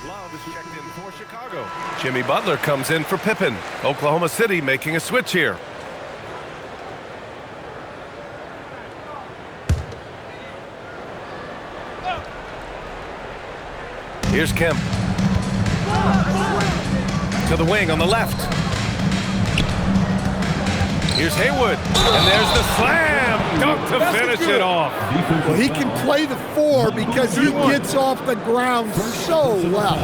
Love is checked in for Chicago. Jimmy Butler comes in for Pippen. Oklahoma City making a switch here. Here's Kemp. To the wing on the left. Here's Haywood. And there's the slam. Dunk to finish it off. Well, he can play the 4 because he gets off the ground so well.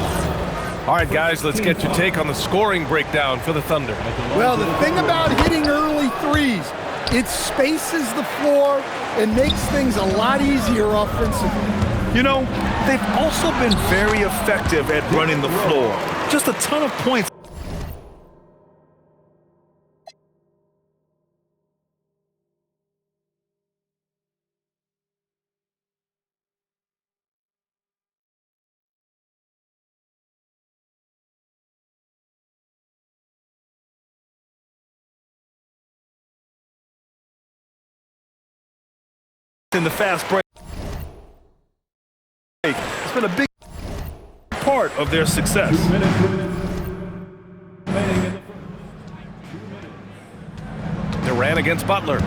All right, guys, let's get your take on the scoring breakdown for the Thunder. Well, the thing about hitting early threes, it spaces the floor and makes things a lot easier offensively. You know, they've also been very effective at running the floor. Just a ton of points. In the fast break. It's been a big part of their success. Durant against Butler.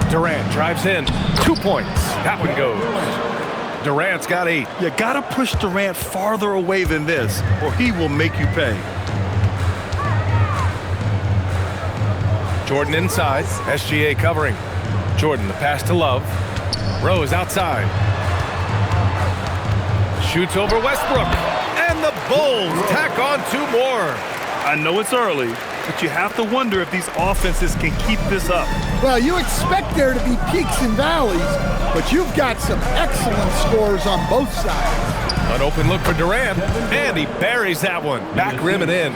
Durant drives in. 2 points. That one goes. Durant's got 8. You gotta push Durant farther away than this, or he will make you pay. Jordan inside. SGA covering. Jordan, the pass to Love. Rose outside. Shoots over Westbrook. And the Bulls tack on 2 more. I know it's early, but you have to wonder if these offenses can keep this up. Well, you expect there to be peaks and valleys, but you've got some excellent scores on both sides. An open look for Durant, and he buries that one. Back rim and in.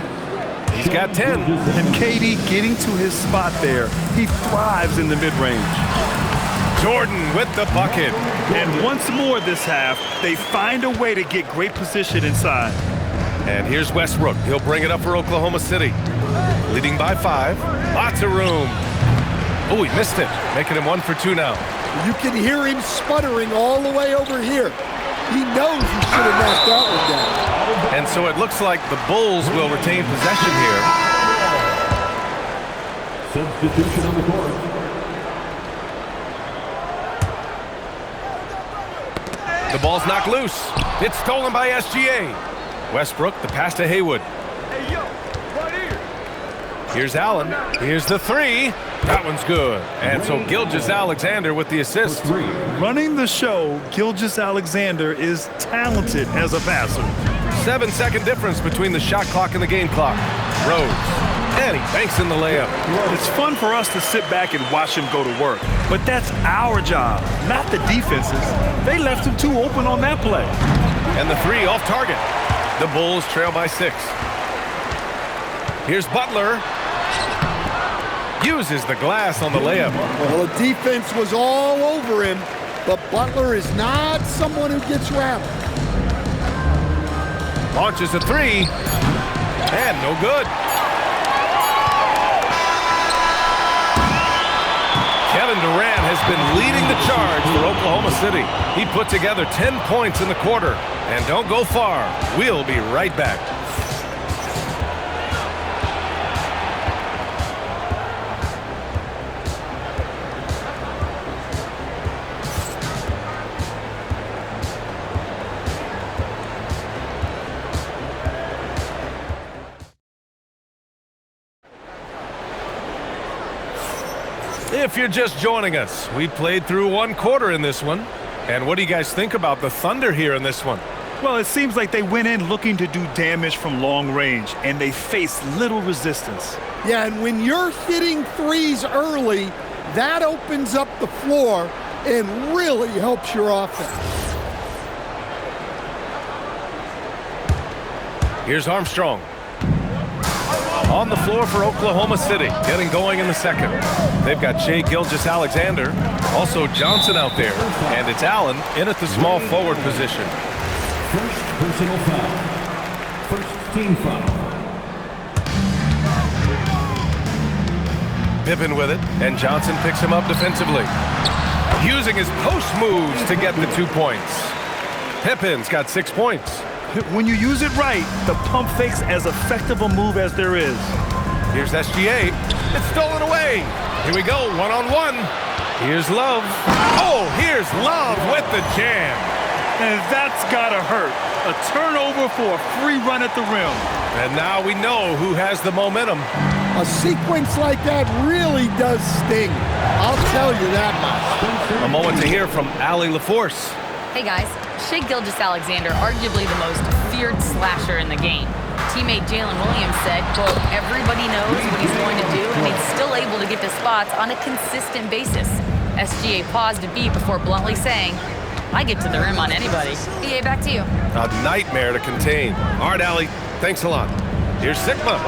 He's got 10. And KD getting to his spot there. He thrives in the mid-range. Jordan with the bucket. And once more this half, they find a way to get great position inside. And here's Westbrook. He'll bring it up for Oklahoma City. Leading by 5. Lots of room. Oh, he missed it. Making him 1 for 2 now. You can hear him sputtering all the way over here. He knows he should have knocked that one down. And so it looks like the Bulls will retain possession here. Substitution on the court. The ball's knocked loose. It's stolen by SGA. Westbrook, the pass to Haywood. Here's Allen. Here's the 3. That one's good. And so Gilgeous-Alexander with the assist. Running the show, Gilgeous-Alexander is talented as a passer. 7-second difference between the shot clock and the game clock. Rose. And he banks in the layup. It's fun for us to sit back and watch him go to work. But that's our job, not the defense's. They left him too open on that play. And the 3 off target. The Bulls trail by 6. Here's Butler. Uses the glass on the layup. Well, the defense was all over him, but Butler is not someone who gets rattled. Launches a 3. And no good. Kevin Durant has been leading the charge for Oklahoma City. He put together 10 points in the quarter. And don't go far. We'll be right back. If you're just joining us, we played through 1 quarter in this one. And what do you guys think about the Thunder here in this one? Well, it seems like they went in looking to do damage from long range, and they faced little resistance. Yeah, and when you're hitting threes early, that opens up the floor and really helps your offense. Here's Armstrong. On the floor for Oklahoma City, getting going in the second. They've got Shai Gilgeous-Alexander, also Johnson out there, and it's Allen in at the small forward position. First personal foul. First team foul. Pippen with it, and Johnson picks him up defensively. Using his post moves to get the 2 points. Pippen's got 6 points. When you use it right, the pump fake's as effective a move as there is. Here's SGA. It's stolen away. Here we go, one-on-one. Here's Love. Oh, here's Love with the jam. And that's gotta hurt. A turnover for a free run at the rim. And now we know who has the momentum. A sequence like that really does sting. I'll tell you that much. A moment to hear from Allie LaForce. Hey guys, Shai Gilgeous-Alexander, arguably the most feared slasher in the game. Teammate Jalen Williams said, quote, everybody knows what he's going to do and he's still able to get to spots on a consistent basis. SGA paused a beat before bluntly saying, I get to the rim on anybody. EA, back to you. A nightmare to contain. All right, Allie, thanks a lot. Here's Sigma.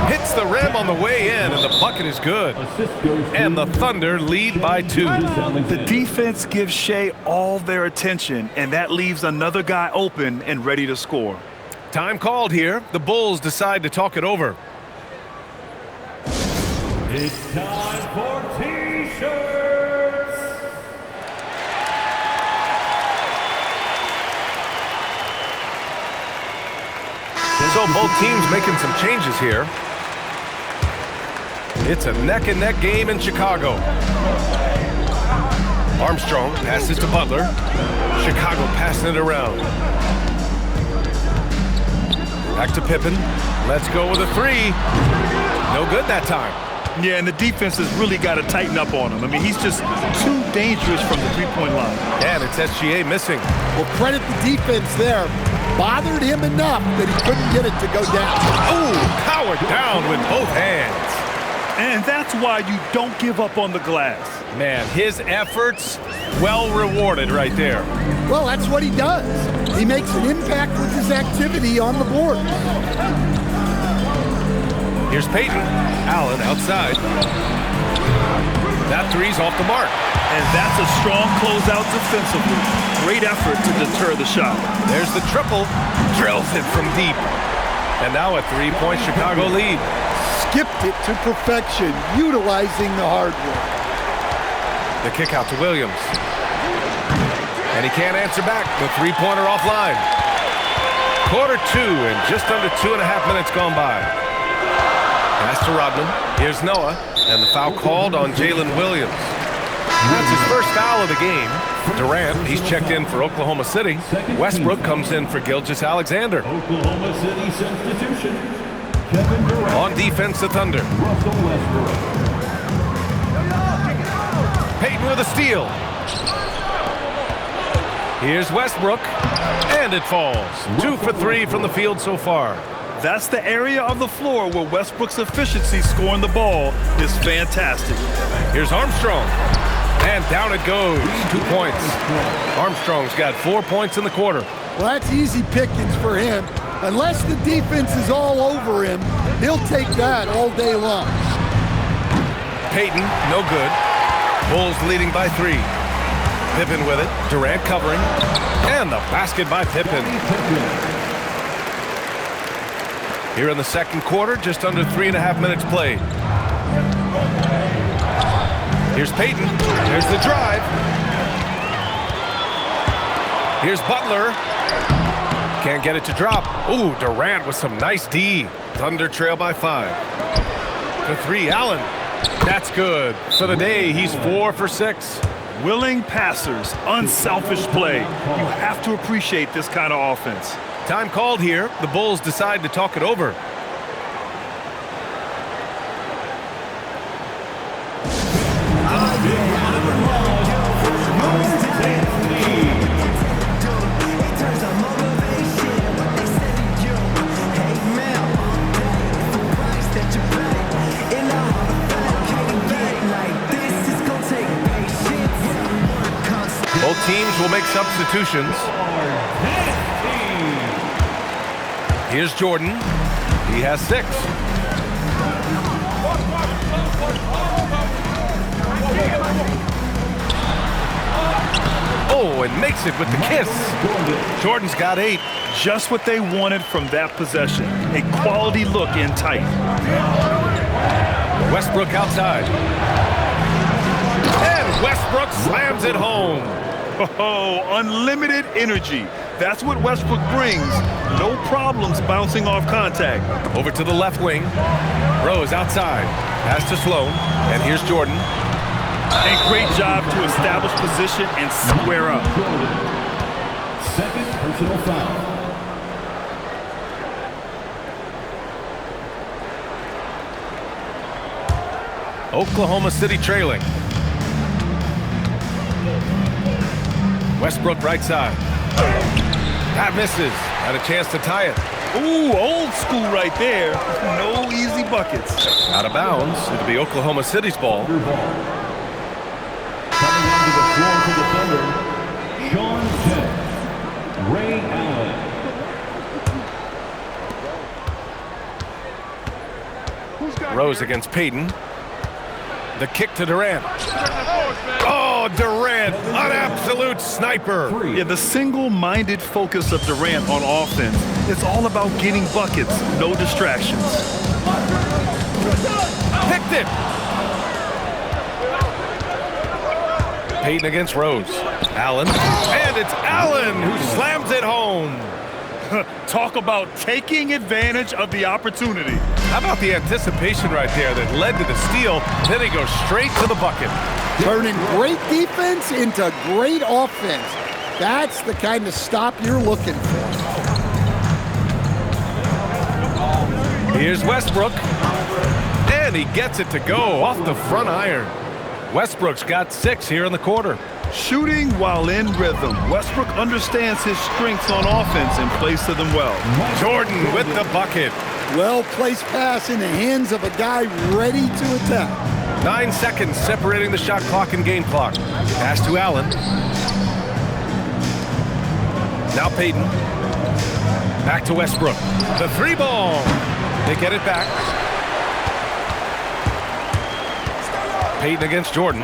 Hits the rim on the way in, and the bucket is good. And the Thunder lead by 2. The defense gives Shai all their attention, and that leaves another guy open and ready to score. Time called here. The Bulls decide to talk it over. It's time for T-shirts. So both teams making some changes here. It's a neck-and-neck game in Chicago. Armstrong passes to Butler. Chicago passing it around. Back to Pippen. Let's go with a 3. No good that time. Yeah, and the defense has really got to tighten up on him. I mean, he's just too dangerous from the three-point line. And it's SGA missing. Well, credit the defense there. Bothered him enough that he couldn't get it to go down. Ooh, powered down with both hands. And that's why you don't give up on the glass. Man, his efforts well rewarded right there. Well, that's what he does. He makes an impact with his activity on the board. Here's Payton. Allen outside. That 3's off the mark. And that's a strong closeout defensively. Great effort to deter the shot. There's the triple. Drills it from deep. And now a 3-point Chicago lead. Skipped it to perfection, utilizing the hard work. The kick out to Williams. And he can't answer back. The 3-pointer offline. Quarter 2 and just under 2.5 minutes gone by. Pass to Rodman. Here's Noah. And the foul called on Jalen Williams. That's his first foul of the game. Durant, he's checked in for Oklahoma City. Westbrook comes in for Gilgeous-Alexander. Oklahoma City substitution. Kevin Durant. On defense, the Thunder. Russell Westbrook. Payton with a steal. Here's Westbrook. And it falls. 2 for 3 from the field so far. That's the area of the floor where Westbrook's efficiency scoring the ball is fantastic. Here's Armstrong. And down it goes. 2 points. Armstrong's got 4 points in the quarter. Well, that's easy pickings for him. Unless the defense is all over him, he'll take that all day long. Payton, no good. Bulls leading by 3. Pippen with it. Durant covering. And the basket by Pippen. Here in the second quarter, just under 3.5 minutes played. Here's Payton. There's the drive. Here's Butler. Can't get it to drop. Ooh, Durant with some nice D. Thunder trail by 5. The 3, Allen. That's good. For the day, he's 4 for 6. Willing passers, unselfish play. You have to appreciate this kind of offense. Time called here. The Bulls decide to talk it over. Both teams will make substitutions. Here's Jordan. He has 6. Oh, and makes it with the kiss. Jordan's got 8. Just what they wanted from that possession. A quality look in tight. Westbrook outside. And Westbrook slams it home. Oh, unlimited energy. That's what Westbrook brings. No problems bouncing off contact. Over to the left wing. Rose outside. Pass to Sloan. And here's Jordan. A great job to establish position and square up. Second personal foul. Oklahoma City trailing. Westbrook right side. That misses. Had a chance to tie it. Ooh, old school right there. No easy buckets. Out of bounds. It'll be Oklahoma City's ball. Coming onto the floor for the Thunder, Sean Kemp, Ray Allen. Rose against Payton. The kick to Durant. Oh, Durant, an absolute sniper. Yeah, the single-minded focus of Durant on offense. It's all about getting buckets, no distractions. Picked it. Payton against Rose. Allen. And it's Allen who slams it home. Talk about taking advantage of the opportunity. How about the anticipation right there that led to the steal? Then he goes straight to the bucket. Turning great defense into great offense. That's the kind of stop you're looking for. Here's Westbrook. And he gets it to go off the front iron. Westbrook's got 6 here in the quarter. Shooting while in rhythm. Westbrook understands his strengths on offense and plays to them well. Jordan with the bucket. Well-placed pass in the hands of a guy ready to attack. 9 seconds separating the shot clock and game clock. Pass to Allen. Now Payton. Back to Westbrook. The 3 ball. They get it back. Payton against Jordan.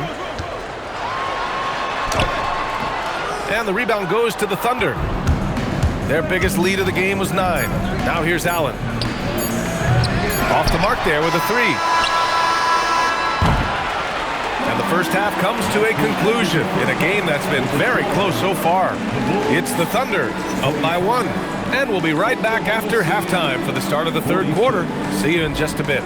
And the rebound goes to the Thunder. Their biggest lead of the game was 9. Now here's Allen. Off the mark there with a 3. And the first half comes to a conclusion in a game that's been very close so far. It's the Thunder up by 1. And we'll be right back after halftime for the start of the third quarter. See you in just a bit.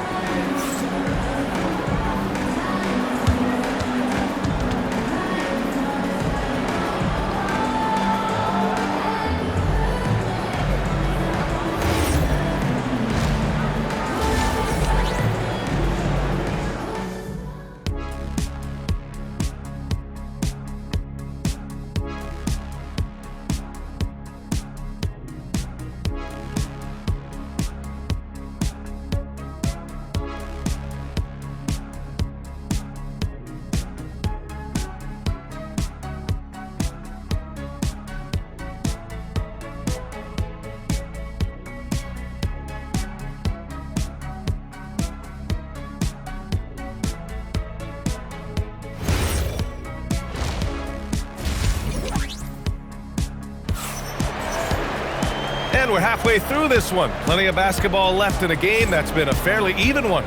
And we're halfway through this one. Plenty of basketball left in a game that's been a fairly even one.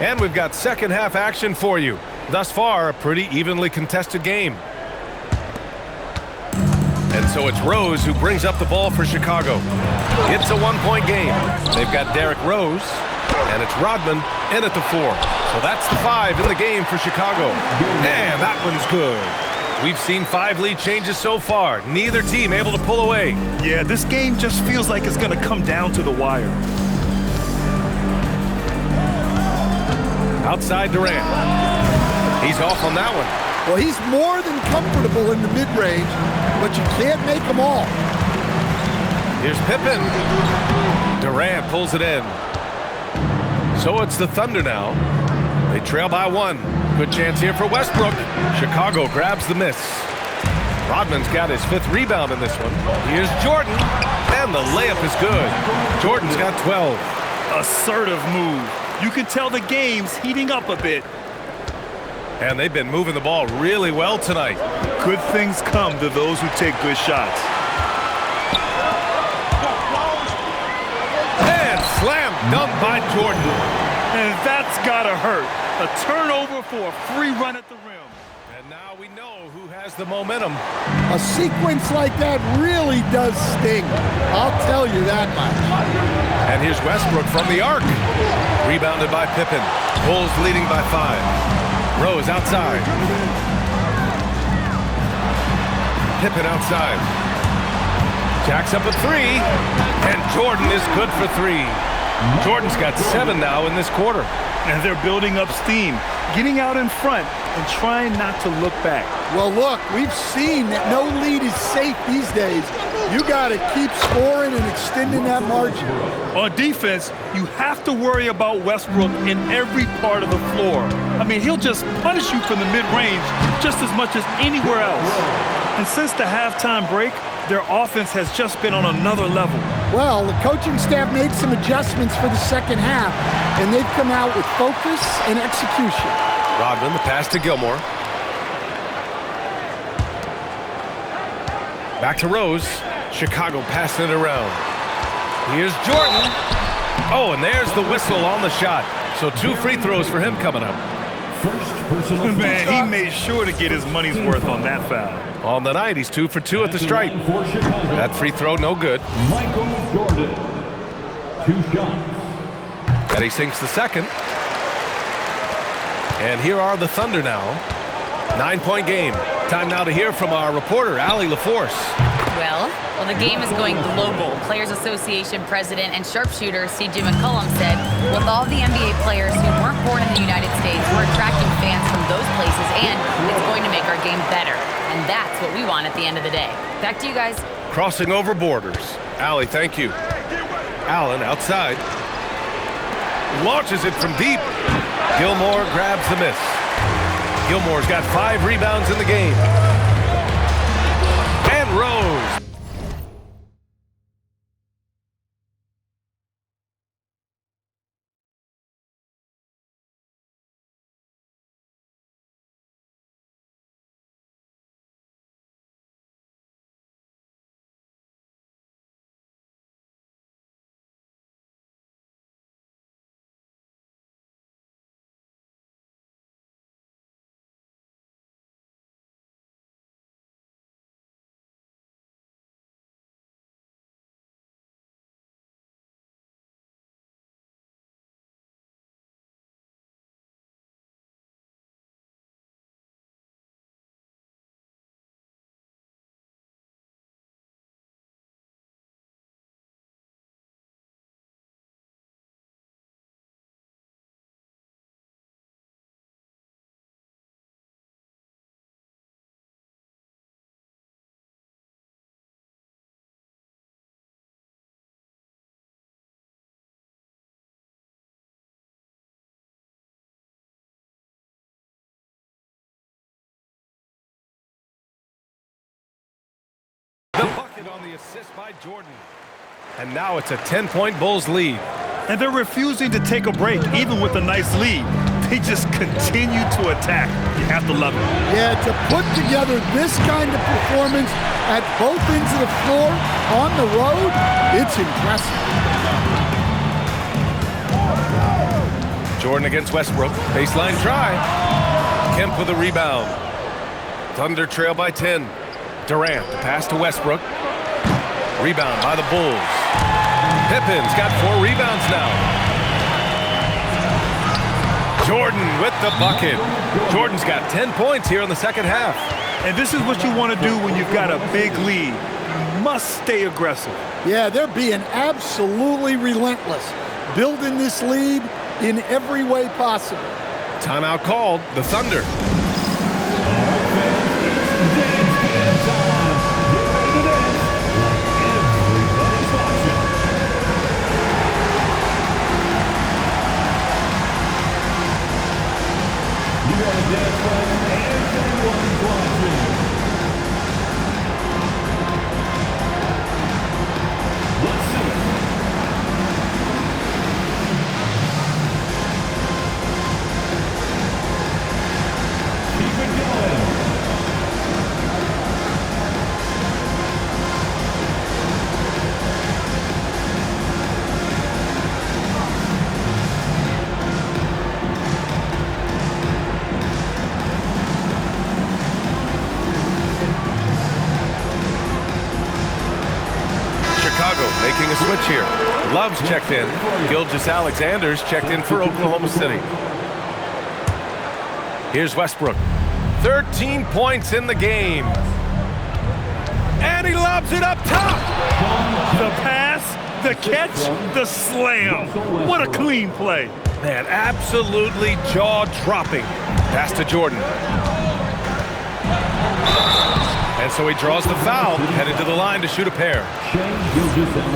And we've got second half action for you. Thus far, a pretty evenly contested game. And so it's Rose who brings up the ball for Chicago. It's a one-point game. They've got Derrick Rose, and it's Rodman in at the 4. So that's the 5 in the game for Chicago. And that one's good. We've seen 5 lead changes so far. Neither team able to pull away. Yeah, this game just feels like it's going to come down to the wire. Outside Durant. He's off on that one. Well, he's more than comfortable in the mid-range, but you can't make them all. Here's Pippen. Durant pulls it in. So it's the Thunder now. They trail by 1. Good chance here for Westbrook. Chicago grabs the miss. Rodman's got his 5th rebound in this one. Here's Jordan, and the layup is good. Jordan's got 12. Assertive move. You can tell the game's heating up a bit. And they've been moving the ball really well tonight. Good things come to those who take good shots. And slam dunk by Jordan. And that's gotta hurt. A turnover for a free run at the rim. And now we know who has the momentum. A sequence like that really does sting. I'll tell you that much. And here's Westbrook from the arc. Rebounded by Pippen. Bulls leading by 5. Rose outside. Pippen outside. Jacks up a 3. And Jordan is good for 3. Jordan's got 7 now in this quarter. And they're building up steam, getting out in front and trying not to look back. Well, look, we've seen that no lead is safe these days. You got to keep scoring and extending that margin. On defense, you have to worry about Westbrook in every part of the floor. I mean, he'll just punish you from the mid-range just as much as anywhere else. And since the halftime break, their offense has just been on another level. Well, the coaching staff made some adjustments for the second half, and they've come out with focus and execution. Rodman, the pass to Gilmore. Back to Rose. Chicago passing it around. Here's Jordan. Oh, and there's the whistle on the shot. So 2 free throws for him coming up. Man, he made sure to get his money's worth on that foul. On the night, he's 2 for 2 at the stripe. That free throw, no good. Michael Jordan, 2 shots. And he sinks the second. And here are the Thunder now. 9-point game. Time now to hear from our reporter, Allie LaForce. Well, the game is going global. Players Association President and sharpshooter C.J. McCollum said, with all the NBA players who weren't born in the United States, we're attracting fans from those places, and it's going to make our game better. And that's what we want at the end of the day. Back to you guys. Crossing over borders. Allie, thank you. Allen outside. Launches it from deep. Gilmore grabs the miss. Gilmore's got 5 rebounds in the game. And Rose. The bucket on the assist by Jordan. And now it's a 10-point Bulls lead. And they're refusing to take a break, even with a nice lead. They just continue to attack. You have to love it. Yeah, to put together this kind of performance at both ends of the floor on the road, it's impressive. Jordan against Westbrook. Baseline drive. Kemp with a rebound. Thunder trail by 10. Durant, the pass to Westbrook. Rebound by the Bulls. Pippen's got 4 rebounds now. Jordan with the bucket. Jordan's got 10 points here in the second half. And this is what you want to do when you've got a big lead. You must stay aggressive. Yeah, they're being absolutely relentless, building this lead in every way possible. Timeout called. The Thunder. Making a switch here. Love's checked in. Gilgeous-Alexander's checked in for Oklahoma City. Here's Westbrook. 13 points in the game. And he lobs it up top. The pass, the catch, the slam. What a clean play. Man, absolutely jaw-dropping. Pass to Jordan. And so he draws the foul, headed to the line to shoot a pair.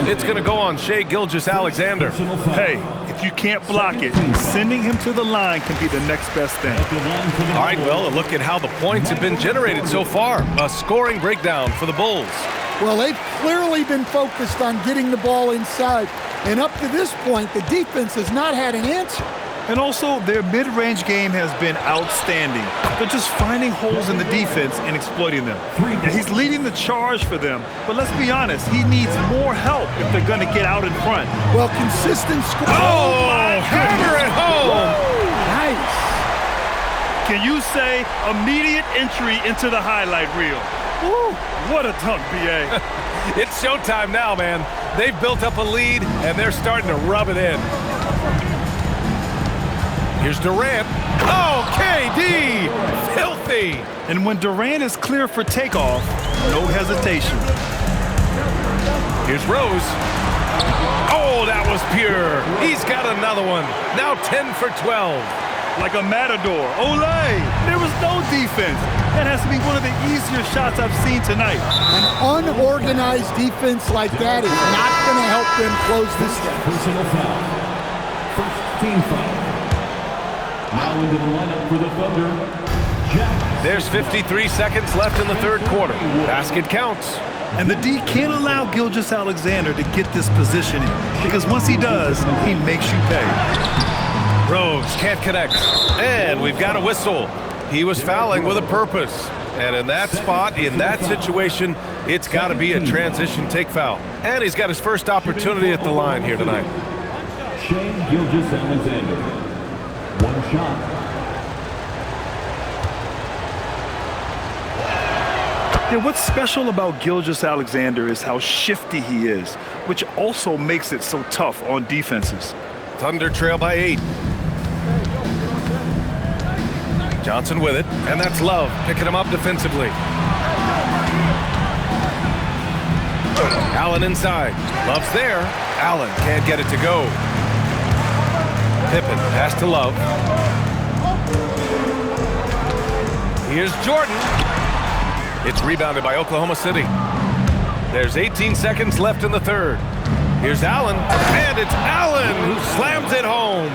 It's going to go on Shai Gilgeous-Alexander. Hey, if you can't block it, sending him to the line can be the next best thing. All right, well, a look at how the points have been generated so far. A scoring breakdown for the Bulls. Well, they've clearly been focused on getting the ball inside. And up to this point, the defense has not had an answer. And also, their mid-range game has been outstanding. They're just finding holes in the defense and exploiting them. And he's leading the charge for them. But let's be honest, he needs more help if they're going to get out in front. Well, consistent score. Oh, hammer it home. Nice. Can you say immediate entry into the highlight reel? Woo, what a dunk, B.A. It's showtime now, man. They've built up a lead, and they're starting to rub it in. Here's Durant. Oh, KD! Filthy! And when Durant is clear for takeoff, no hesitation. Here's Rose. Oh, that was pure. He's got another one. Now 10 for 12. Like a matador. Olay! There was no defense. That has to be one of the easier shots I've seen tonight. An unorganized defense like that is not going to help them close this gap. Personal foul. First team foul. Now into the lineup for the Thunder, Jack. There's 53 seconds left in the third quarter. Basket counts. And the D can't allow Gilgeous-Alexander to get this positioning, because once he does, he makes you pay. Rose can't connect. And we've got a whistle. He was fouling with a purpose. And in that spot, in that situation, it's got to be a transition take foul. And he's got his first opportunity at the line here tonight. Shai Gilgeous-Alexander. One shot. Yeah, what's special about Gilgeous-Alexander is how shifty he is, which also makes it so tough on defenses. Thunder trail by 8. Johnson with it, and that's Love picking him up defensively. Allen inside. Love's there. Allen can't get it to go. Pippen, pass to Love. Here's Jordan. It's rebounded by Oklahoma City. There's 18 seconds left in the third. Here's Allen, and it's Allen who slams it home.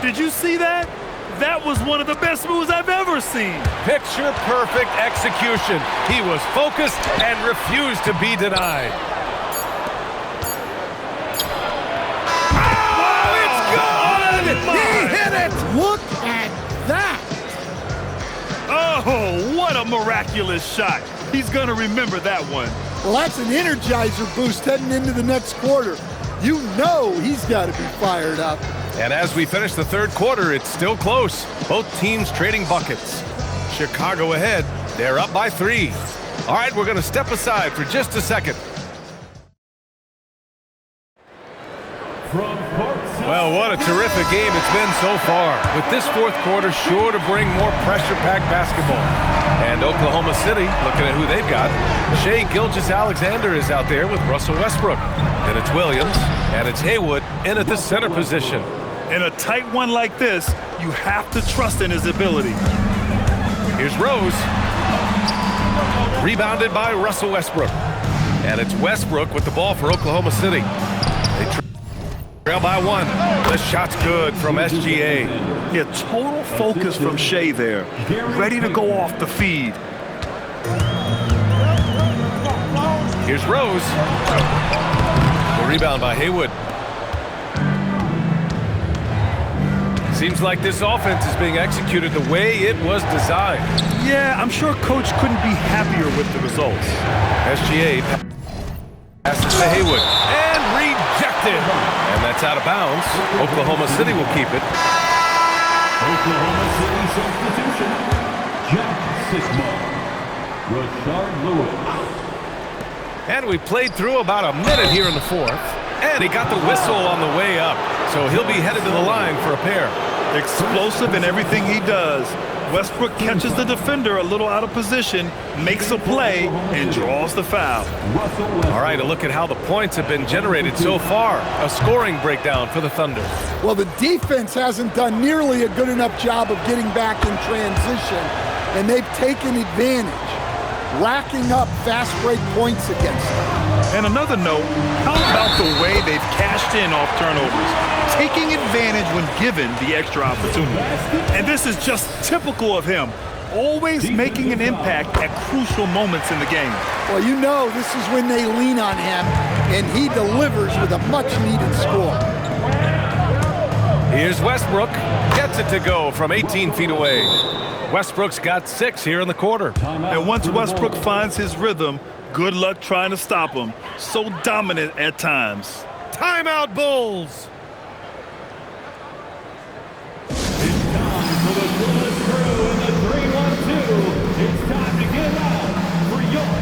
Did you see that? That was one of the best moves I've ever seen. Picture-perfect execution. He was focused and refused to be denied. He hit it! Look at that! Oh, what a miraculous shot. He's going to remember that one. Well, that's an energizer boost heading into the next quarter. You know he's got to be fired up. And as we finish the third quarter, it's still close. Both teams trading buckets. Chicago ahead. They're up by 3. All right, we're going to step aside for just a second. Well, what a terrific game it's been so far. With this fourth quarter sure to bring more pressure-packed basketball. And Oklahoma City, looking at who they've got, Shai Gilgeous-Alexander is out there with Russell Westbrook. Then it's Williams, and it's Haywood in at the center position. In a tight one like this, you have to trust in his ability. Here's Rose. Rebounded by Russell Westbrook. And it's Westbrook with the ball for Oklahoma City. They trail by 1. The shot's good from SGA. Yeah, total focus from Shai there. Ready to go off the feed. Here's Rose. The rebound by Haywood. Seems like this offense is being executed the way it was designed. Yeah, I'm sure Coach couldn't be happier with the results. SGA passes to Haywood and rejected. And that's out of bounds. Oklahoma City will keep it. Oklahoma City substitution. Jack Sikma. Rashard Lewis. And we played through about a minute here in the fourth. And he got the whistle on the way up. So he'll be headed to the line for a pair. Explosive in everything he does. Westbrook catches the defender a little out of position, makes a play, and draws the foul. All right, a look at how the points have been generated so far. A scoring breakdown for the Thunder. Well, the defense hasn't done nearly a good enough job of getting back in transition, and they've taken advantage, racking up fast break points against them. And another note, how about the way they've cashed in off turnovers? Taking advantage when given the extra opportunity. And this is just typical of him, always making an impact at crucial moments in the game. Well, you know this is when they lean on him, and he delivers with a much-needed score. Here's Westbrook. Gets it to go from 18 feet away. Westbrook's got 6 here in the quarter. And once Westbrook finds his rhythm, good luck trying to stop him. So dominant at times. Timeout, Bulls! For the Bulls crew in the 3-1-2, it's time to get out for your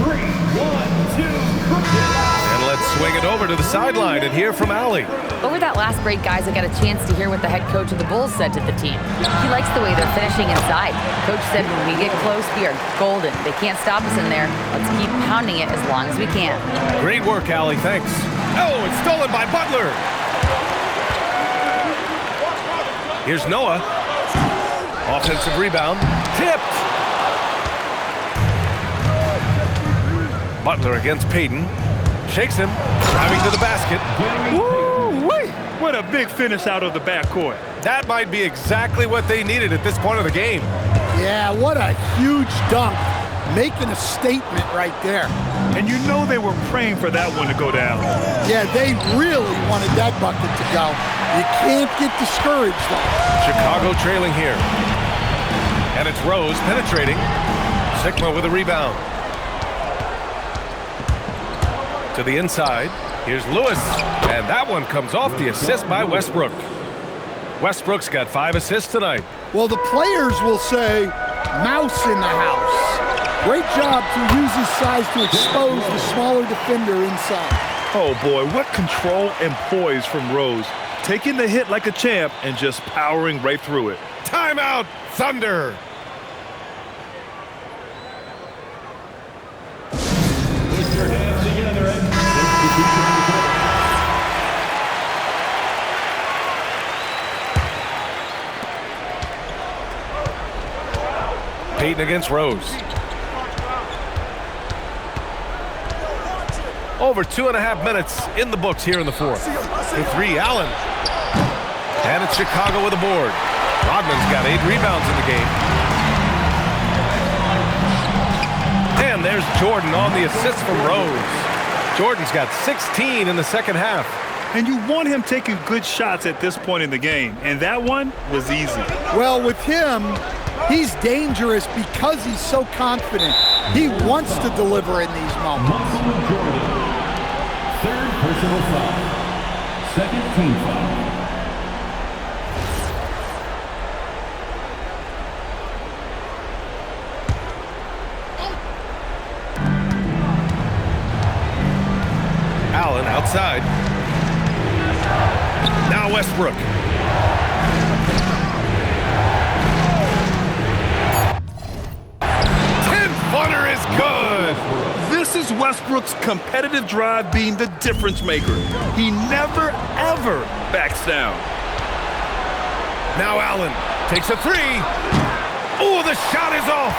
3-1-2 cricket. And let's swing it over to the sideline and hear from Allie. Over that last break, guys, I got a chance to hear what the head coach of the Bulls said to the team. He likes the way they're finishing inside. Coach said when we get close, we are golden. They can't stop us in there. Let's keep pounding it as long as we can. Great work, Allie. Thanks. Oh, it's stolen by Butler. Here's Noah. Offensive rebound. Tipped. Butler against Payton. Shakes him. Driving to the basket. Woo-wee! What a big finish out of the backcourt. That might be exactly what they needed at this point of the game. Yeah, what a huge dunk. Making a statement right there. And you know they were praying for that one to go down. Yeah, they really wanted that bucket to go. You can't get discouraged, though. Chicago trailing here. And it's Rose penetrating. Sikma with a rebound. To the inside. Here's Lewis. And that one comes off the assist by Westbrook. Westbrook's got 5 assists tonight. Well, the players will say, mouse in the house. Great job to use his size to expose the smaller defender inside. Oh boy, what control and poise from Rose. Taking the hit like a champ and just powering right through it. Timeout, Thunder. Put your hands together and Payton against Rose. Over 2.5 minutes in the books here in the fourth. To 3, Allen. And it's Chicago with a board. Rodman's got 8 rebounds in the game. And there's Jordan on the assist from Rose. Jordan's got 16 in the second half. And you want him taking good shots at this point in the game. And that one was easy. Well, with him, he's dangerous because he's so confident. He wants to deliver in these moments. Michael Jordan. Third personal foul. Second team foul. Allen outside. Now Westbrook. Footer is good. This is Westbrook's competitive drive being the difference maker. He never, ever backs down. Now Allen takes a three. Oh, the shot is off.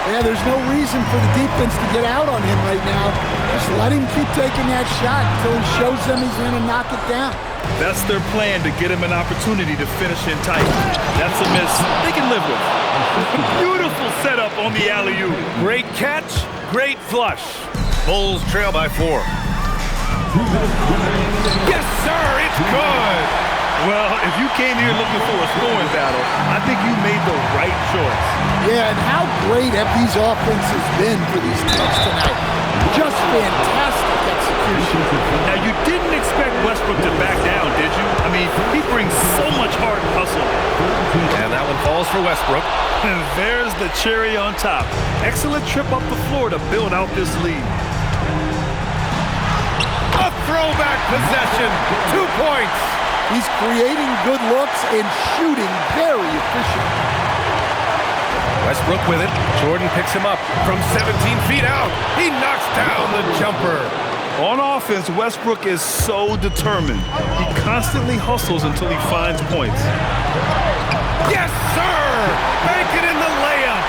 Yeah, there's no reason for the defense to get out on him right now. Just let him keep taking that shot until he shows them he's going to knock it down. That's their plan, to get him an opportunity to finish in tight. That's a miss they can live with. Beautiful setup on the alley-oop. Great catch, great flush. Bulls trail by 4. Yes, sir, it's good. Well, if you came here looking for a scoring battle, I think you made the right choice. Yeah, and how great have these offenses been for these teams tonight? Just fantastic execution. Now, you didn't expect Westbrook to back down, did you? I mean, he brings so much heart and hustle. And that one falls for Westbrook. And there's the cherry on top. Excellent trip up the floor to build out this lead. A throwback possession. 2 points. He's creating good looks and shooting very efficient. Westbrook with it. Jordan picks him up from 17 feet out. He knocks down the jumper. On offense, Westbrook is so determined. He constantly hustles until he finds points. Yes, sir! Make it in the layup.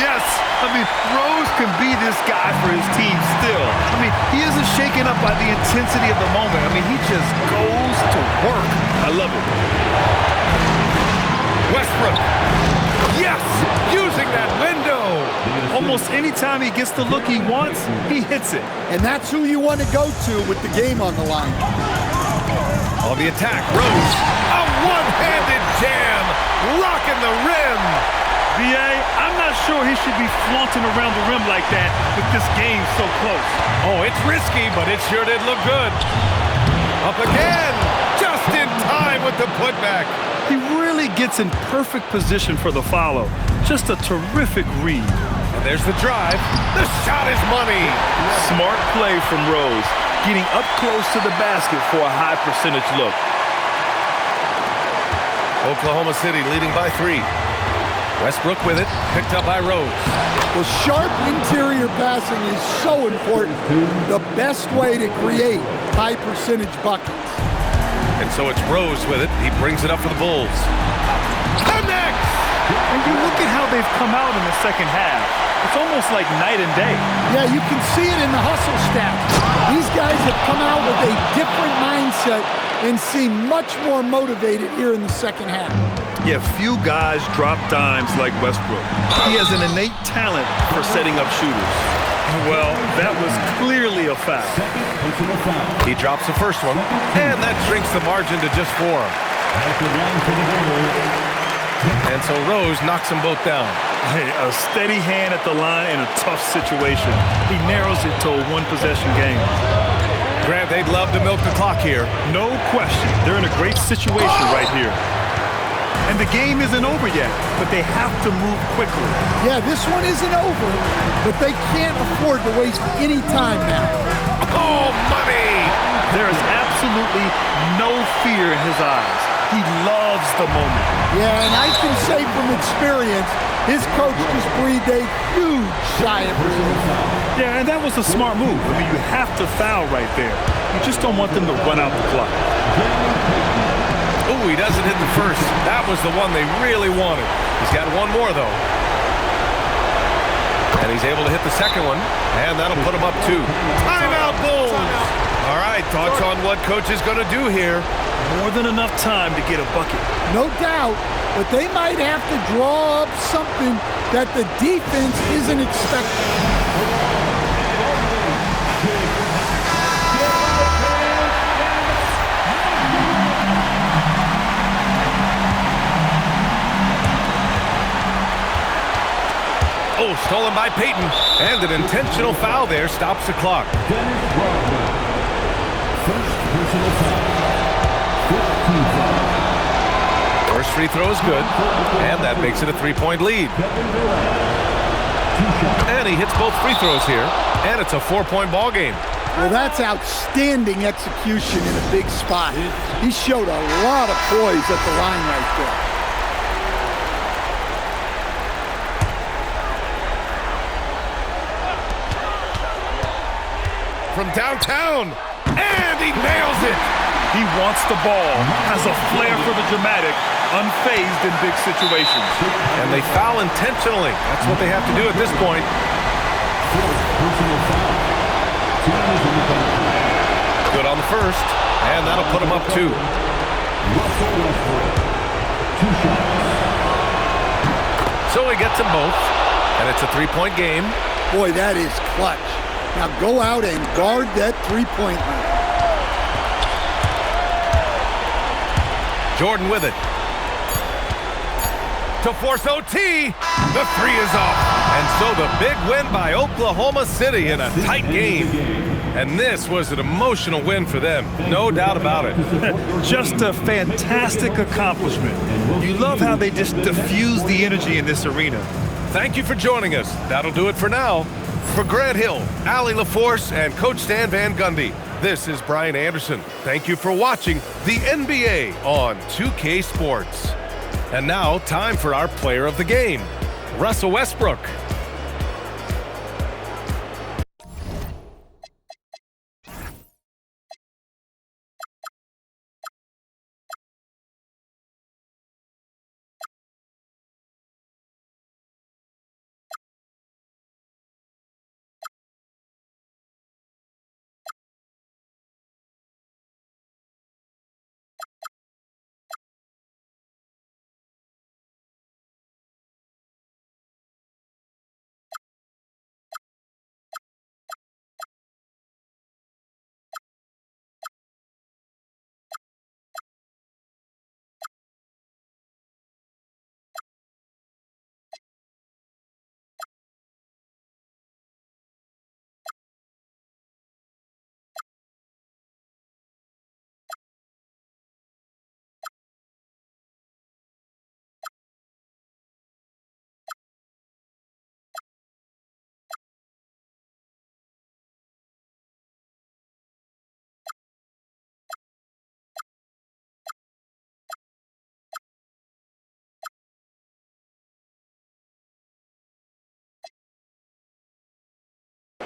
Yes! I mean, Rose can be this guy for his team still. I mean, he isn't shaken up by the intensity of the moment. I mean, he just goes to work. I love it. Westbrook. Yes! Using that window. Almost any time he gets the look he wants, he hits it. And that's who you want to go to with the game on the line. On the attack, Rose. A one-handed jam. Rocking the rim. B.A., I'm not sure he should be flaunting around the rim like that with this game so close. Oh, it's risky, but it sure did look good. Up again. Just in time with the putback. He really gets in perfect position for the follow. Just a terrific read. And there's the drive. The shot is money. Smart play from Rose, getting up close to the basket for a high percentage look. Oklahoma City leading by 3. Westbrook with it, picked up by Rose. Well, sharp interior passing is so important. The best way to create high percentage buckets. And so it's Rose with it. He brings it up for the Bulls. Connects! And you look at how they've come out in the second half. It's almost like night and day. Yeah, you can see it in the hustle stats. These guys have come out with a different mindset and seem much more motivated here in the second half. Yeah, few guys drop dimes like Westbrook. He has an innate talent for setting up shooters. Well, that was clearly a foul. He drops the first one, and that shrinks the margin to just 4. And so Rose knocks them both down. Hey, a steady hand at the line in a tough situation. He narrows it to a one-possession game. Grant, they'd love to milk the clock here. No question. They're in a great situation right here. And the game isn't over yet, but they have to move quickly. Yeah, this one isn't over, but they can't afford to waste any time now. Oh, money! There is absolutely no fear in his eyes. He loves the moment. Yeah, and I can say from experience, his coach just breathed a huge sigh of relief. Yeah, and that was a smart move. I mean, you have to foul right there. You just don't want them to run out the clock. Oh, he doesn't hit the first. That was the one they really wanted. He's got one more, though. And he's able to hit the second one, and that'll put him up 2. Timeout, Bulls! All right, thoughts on what coach is going to do here? More than enough time to get a bucket. No doubt, but they might have to draw up something that the defense isn't expecting. Oh, stolen by Payton. And an intentional foul there stops the clock. First free throw is good, and that makes it a 3-point lead. And he hits both free throws here, and it's a 4-point ball game. Well, that's outstanding execution in a big spot. He showed a lot of poise at the line right there. From downtown, and he nails it. He wants the ball, has a flair for the dramatic, unfazed in big situations. And they foul intentionally. That's what they have to do at this point. Good on the first, and that'll put him up 2. So he gets them both, and it's a 3-point game. Boy, that is clutch. Now go out and guard that three-point line. Jordan with it. To force OT, the 3 is off. And so the big win by Oklahoma City in a tight game. And this was an emotional win for them, no doubt about it. Just a fantastic accomplishment. You love how they just diffuse the energy in this arena. Thank you for joining us. That'll do it for now. For Grant Hill, Allie LaForce, and Coach Stan Van Gundy, this is Brian Anderson. Thank you for watching the NBA on 2K Sports. And now, time for our player of the game, Russell Westbrook.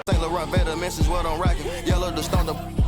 Saint Laurent better message what I'm rocking. Yellow the stone.